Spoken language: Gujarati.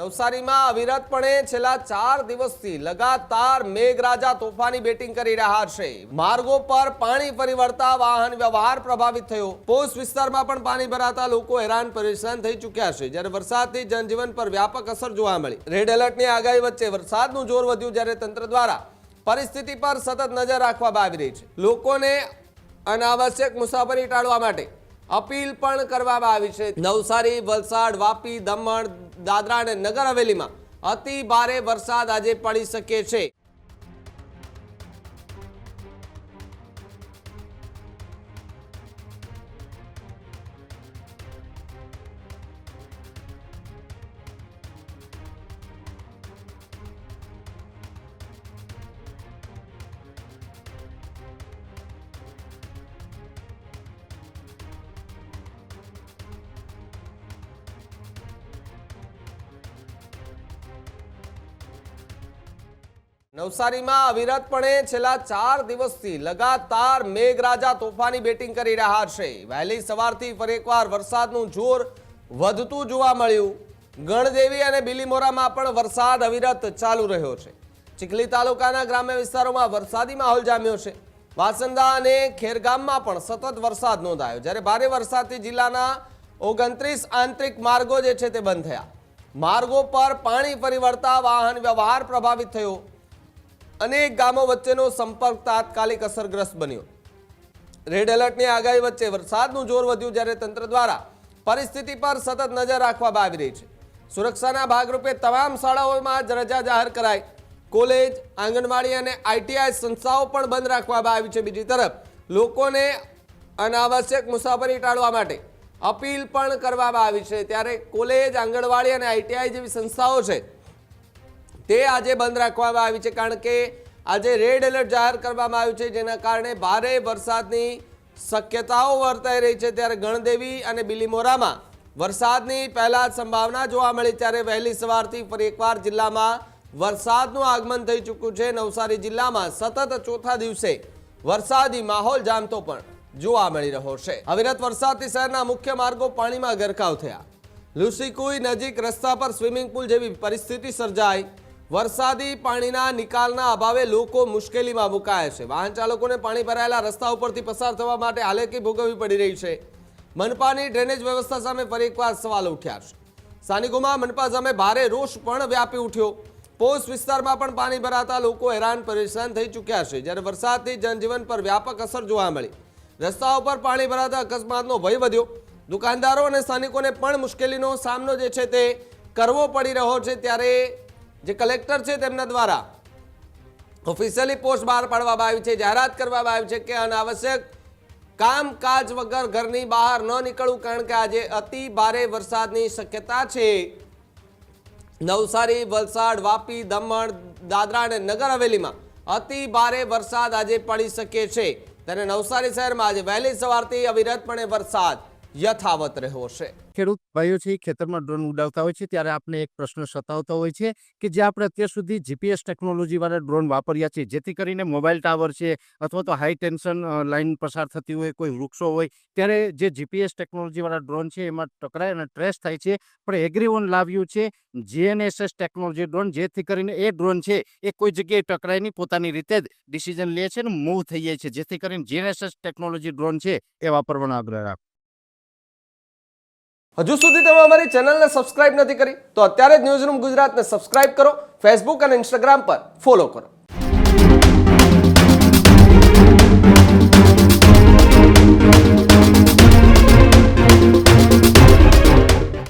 નવસારીમાં અવિરતપણે છેલ્લા 4 દિવસથી લગાતાર મેઘરાજા તોફાની બેટિંગ કરી રહ્યા છે। માર્ગો પર પાણી ફરી વળતા વાહન વ્યવહાર પ્રભાવિત થયો। પોસ્ટ વિસ્તારમાં પણ પાણી ભરાતા લોકો હેરાન પરેશાન થઈ ચૂક્યા છે, જ્યારે વરસાદથી જનજીવન પર વ્યાપક અસર જોવા મળી। રેડ એલર્ટની આગાહી વચ્ચે વરસાદનું જોર વધ્યું, જ્યારે તંત્ર દ્વારા પરિસ્થિતિ પર સતત નજર રાખવામાં આવી રહી છે। લોકોને અનાવશ્યક મુસાફરી ટાળવા માટે अपील पण करवामां आवी छे। नवसारी, वलसाड, वापी, दमण, दादरा अने नगर हवेलीमां अति भारे वरसाद आजे पड़ी शके छे। નવસારીમાં અવિરતપણે છેલ્લા 4 દિવસથી લગાતાર મેઘરાજા તોફાની બેટિંગ કરી રહ્યા છે। વહેલી સવારથી ફરી એકવાર વરસાદનું જોર વધતું જોવા મળ્યું। ગણદેવી અને બિલીમોરામાં પણ વરસાદ અવિરત ચાલુ રહ્યો છે। ચીખલી તાલુકાના ગ્રામ્ય વિસ્તારોમાં વરસાદી માહોલ જામ્યો છે। વાસંદા અને ખેરગામમાં પણ સતત વરસાદ નોંધાયો, જ્યારે ભારે વરસાદથી જિલ્લાના 29 આંતરિક માર્ગો જે છે તે બંધ થયા। માર્ગો પર પાણી ફરી વળતા વાહન વ્યવહાર પ્રભાવિત થયો। अनेक गामों वच्चेनो संपर्क तात्कालिक असरग्रस्त बन्यो। रेड एलर्टनी आगाही वच्चे वरसादनुं जोर वध्युं, ज्यारे तंत्र द्वारा परिस्थिति पर सतत नजर राखवामां आवी रही छे। सुरक्षाना भागरूपे तमाम शाळाओमां रजा जाहेर कराई। कॉलेज, आंगणवाड़ी अने आईटीआई संस्थाओ पण बंध राखवामां आवी छे। बीजी तरफ लोकोने अनावश्यक मुसाफरी टाळवा माटे अपील पण करवामां आवी छे। त्यारे कॉलेज, आंगणवाड़ी अने आईटीआई जेवी संस्थाओ छे તે આજે બંધ રાખવામાં આવી છે, કારણ કે આજે રેડ એલર્ટ જાહેર કરવામાં આવ્યું છે, જેના કારણે ભારે વરસાદની શક્યતાઓ વર્તાઈ રહી છે। ત્યારે ગણદેવી અને બિલીમોરામાં વરસાદની પહેલા સંભાવના જોવા મળી, ત્યારે વહેલી સવારથી ફરી એકવાર જિલ્લામાં વરસાદનું આગમન થઈ ચૂક્યું છે। નવસારી જિલ્લામાં સતત ચોથા દિવસે વરસાદી માહોલ જામતો પણ જોવા મળી રહ્યો છે। અવિરત વરસાદથી શહેરના મુખ્ય માર્ગો પાણીમાં ગરકાવ થયા। લુસીકુઈ નજીક રસ્તા પર સ્વિમિંગ પુલ જેવી પરિસ્થિતિ સર્જાઈ। वरसादी पाणीना निकालना अभावे लोको मुश्केलीमां मुकाया छे। वाहन चालकोने पाणी भरायेला रस्ता उपरथी पसार थवा माटे हालाकी भोगववी पड़ी रही छे। मनपानी ड्रेनेज व्यवस्था सामे फरी एकवार सवाल उठ्या छे। स्थानिकोमां मनपा सामे भारे रोष पण व्यापी उठ्यो। पोस्ट विस्तारमां पण पाणी भराता लोको हैरान परेशान थई चूक्या छे, ज्यारे वरसादथी जनजीवन पर व्यापक असर जोवा मळी। रस्ताओ पर पाणी भराता अकस्मातनो भय वध्यो। दुकानदारो अने स्थानिकोने पण मुश्केलीनो सामनो जे छे ते करवो पड़ी रह्यो छे। त्यारे जे कलेक्टर है तेमना द्वारा ऑफिशियली पोस्ट बहार पाडवामां आवी छे। जाहेरात करवामां आवी छे के अनावश्यक कामकाज वगर घरनी बहार न निकळવું, कारण के आज अति भारे वरसादनी शक्यता छे। नवसारी, वलसाड, वापी, दमण, दादरा अने नगर हवेलीमां अति भारे वरसाद आज पड़ी शके छे। त्यारे नवसारी शहेरमां आज वहेली सवारथी अविरतपणे वरसाद यथावत रह्यो छे। ખેડૂત ભાઈઓ છે ખેતરમાં ડ્રોન ઉડાવતા હોય છે, ત્યારે આપણે એક પ્રશ્ન સતાવતો હોય છે કે જે આપણે અત્યાર સુધી જીપીએસ ટેકનોલોજીવાળા ડ્રોન વાપર્યા છે, જેથી કરીને મોબાઈલ ટાવર છે અથવા તો હાઈ ટેન્શન લાઇન પસાર થતી હોય, કોઈ વૃક્ષો હોય, ત્યારે જે જીપીએસ ટેકનોલોજીવાળા ડ્રોન છે એમાં ટકરાય અને ટ્રેસ થાય છે। પણ એગ્રીઓન લાવ્યું છે જીએનએસએસ ટેકનોલોજી ડ્રોન, જેથી કરીને એ ડ્રોન છે એ કોઈ જગ્યાએ ટકરાય નહીં, પોતાની રીતે જ ડિસિઝન લે છે અને મૂવ થઈ જાય છે, જેથી કરીને જીએનએસએસ ટેકનોલોજી ડ્રોન છે એ વાપરવાનો આગ્રહ રાખો। હજુ સુધી તમે અમારી ચેનલને સબસ્ક્રાઇબ નથી કરી તો અત્યારે જ ન્યૂઝરૂમ ગુજરાતને સબસ્ક્રાઇબ કરો, ફેસબુક અને ઇન્સ્ટાગ્રામ પર ફોલો કરો।